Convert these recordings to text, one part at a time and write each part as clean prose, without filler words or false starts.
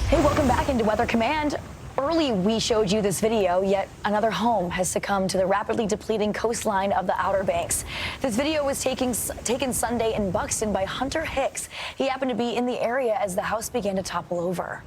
Hey, welcome back into Weather Command. Early, we showed you this video, yet another home has succumbed to the rapidly depleting coastline of the Outer Banks. This video was taken Sunday in Buxton by Hunter Hicks. He happened to be in the area as the house began to topple over.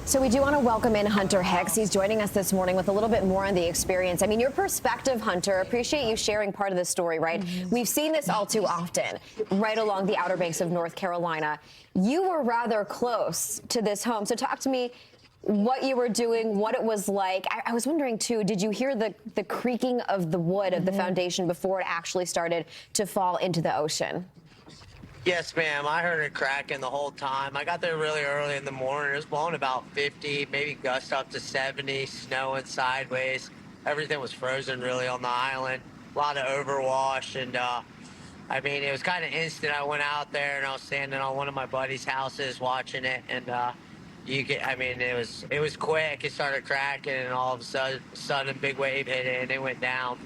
So we do want to welcome in Hunter Hicks. He's joining us this morning with a little bit more on the experience. I mean, your perspective, Hunter, appreciate you sharing part of the story, right? We've seen this all too often, right along the Outer Banks of North Carolina. You were rather close to this home. So talk to me what you were doing, what it was like. I was wondering, too, did you hear the creaking of the wood of the foundation before it actually started to fall into the ocean? Yes, ma'am. I heard it cracking the whole time. I got there really early in the morning. It was blowing about 50, maybe gust up to 70, snowing sideways. Everything was frozen really on the island. A lot of overwash. And, I mean, it was kind of instant. I went out there and I was standing on one of my buddy's houses watching it. And, it was quick. It started cracking and all of a sudden big wave hit it and it went down.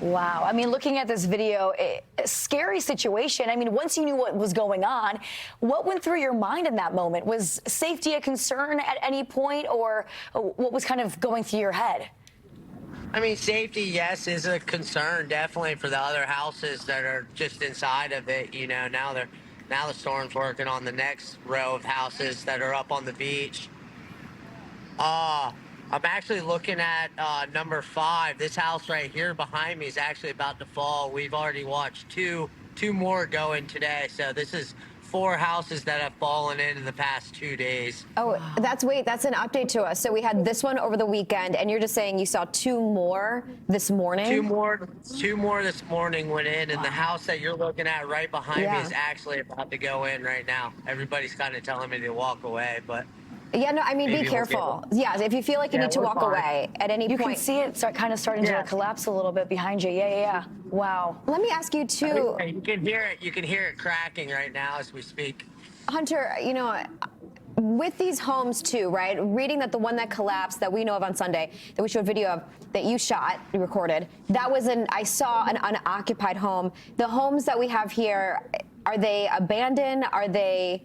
Wow. I mean, looking at this video, a scary situation. I mean, once you knew what was going on, what went through your mind in that moment? Was safety a concern at any point, or what was kind of going through your head? I mean, safety, yes, is a concern, definitely, for the other houses that are just inside of it. You know, now the storm's working on the next row of houses that are up on the beach. I'm actually looking at number 5. This house right here behind me is actually about to fall. We've already watched two more go in today. So this is 4 houses that have fallen in the past 2 days. Oh, wow. That's an update to us. So we had this one over the weekend, and you're just saying you saw 2 more this morning? 2 more this morning went in, and the house that you're looking at right behind me is actually about to go in right now. Everybody's kind of telling me to walk away, but... Yeah, no, I mean, be careful. Yeah, if you feel like you need to walk away at any point. You can see it kind of starting to collapse a little bit behind you. Yeah. Wow. Let me ask you, too. You can hear it. You can hear it cracking right now as we speak. Hunter, you know, with these homes, too, right, reading that the one that collapsed that we know of on Sunday, that we showed video of, that you recorded, that was I saw an unoccupied home. The homes that we have here, are they abandoned? Are they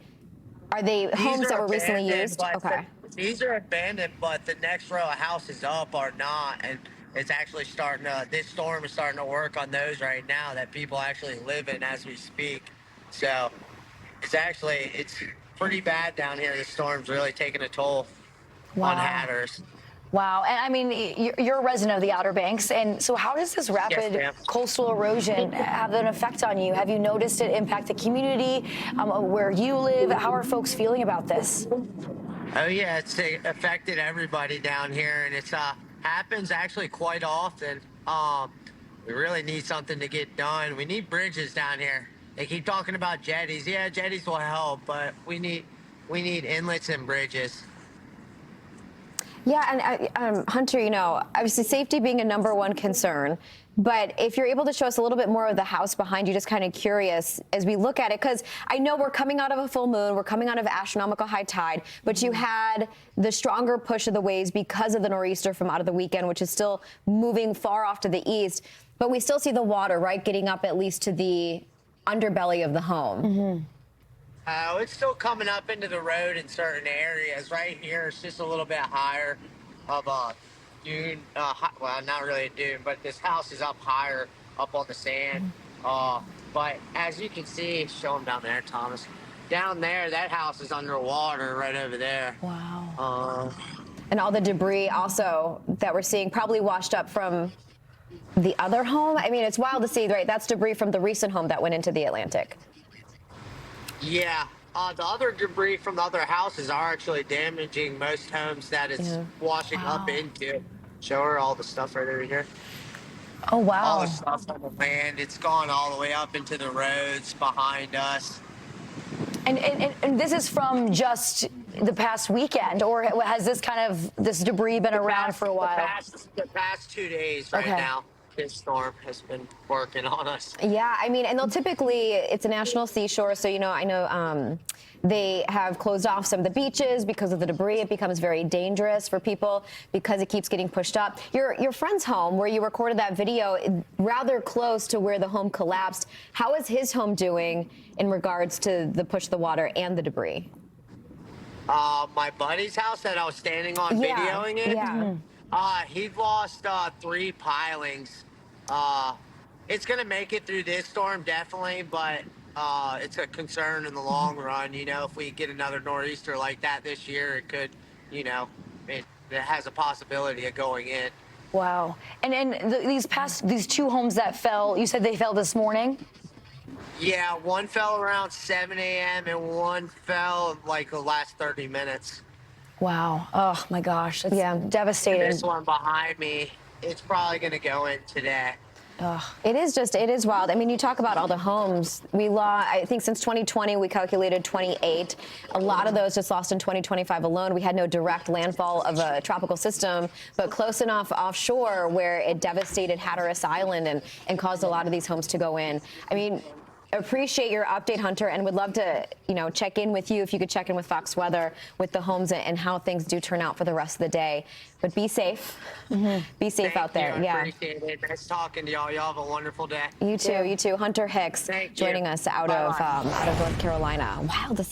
homes that were recently used? Okay. These are abandoned, but the next row of houses up are not, and it's actually starting to, this storm is starting to work on those right now that people actually live in as we speak. So it's pretty bad down here. The storm's really taking a toll on Hatters. Wow. And I mean, you're a resident of the Outer Banks, and so how does this rapid coastal erosion have an effect on you? Have you noticed it impact the community where you live? How are folks feeling about this? Oh yeah, it's affected everybody down here, and it's happens actually quite often. We really need something to get done. We need bridges down here. They keep talking about jetties. Yeah, jetties will help, but we need inlets and bridges. Yeah, and Hunter, you know, obviously safety being a #1 concern, but if you're able to show us a little bit more of the house behind you, just kind of curious as we look at it, because I know we're coming out of a full moon, we're coming out of astronomical high tide, but you had the stronger push of the waves because of the nor'easter from out of the weekend, which is still moving far off to the east, but we still see the water, right, getting up at least to the underbelly of the home. It's still coming up into the road in certain areas. Right here, it's just a little bit higher of a dune. Well, not really a dune, but this house is up higher, up on the sand. But as you can see, show them down there, Thomas. Down there, that house is underwater right over there. Wow. And all the debris also that we're seeing probably washed up from the other home. I mean, it's wild to see, right? That's debris from the recent home that went into the Atlantic. Yeah, the other debris from the other houses are actually damaging most homes that it's washing up into. Show her all the stuff right over here. Oh, wow. All the stuff on the land. It's gone all the way up into the roads behind us. And this is from just the past weekend, or has this debris been around for a while? The past 2 days right now. This storm has been working on us. Yeah, I mean, and they'll typically, it's a national seashore, so, you know, I know they have closed off some of the beaches because of the debris. It becomes very dangerous for people because it keeps getting pushed up. Your friend's home, where you recorded that video, rather close to where the home collapsed. How is his home doing in regards to the push of the water and the debris? My buddy's house that I was standing on Yeah, videoing it. yeah. He lost 3 pilings. It's gonna make it through this storm definitely, but it's a concern in the long run. You know, if we get another nor'easter like that this year, it could, you know, it has a possibility of going in. Wow. And these two homes that fell, you said they fell this morning? Yeah, one fell around 7 a.m. and one fell like the last 30 minutes. Wow. Oh my gosh. It's devastating. This one behind me, it's probably gonna go in today. It is wild. I mean, you talk about all the homes we lost. I think since 2020, we calculated 28. A lot of those just lost in 2025 alone. We had no direct landfall of a tropical system, but close enough offshore where it devastated Hatteras Island and caused a lot of these homes to go in. I mean, appreciate your update, Hunter, and would love to, check in with you if you could check in with Fox Weather with the homes and how things do turn out for the rest of the day. But be safe. Be safe out there. I appreciate it. Nice talking to y'all. Y'all have a wonderful day. You too. Hunter Hicks joining us out of North Carolina. Wow, this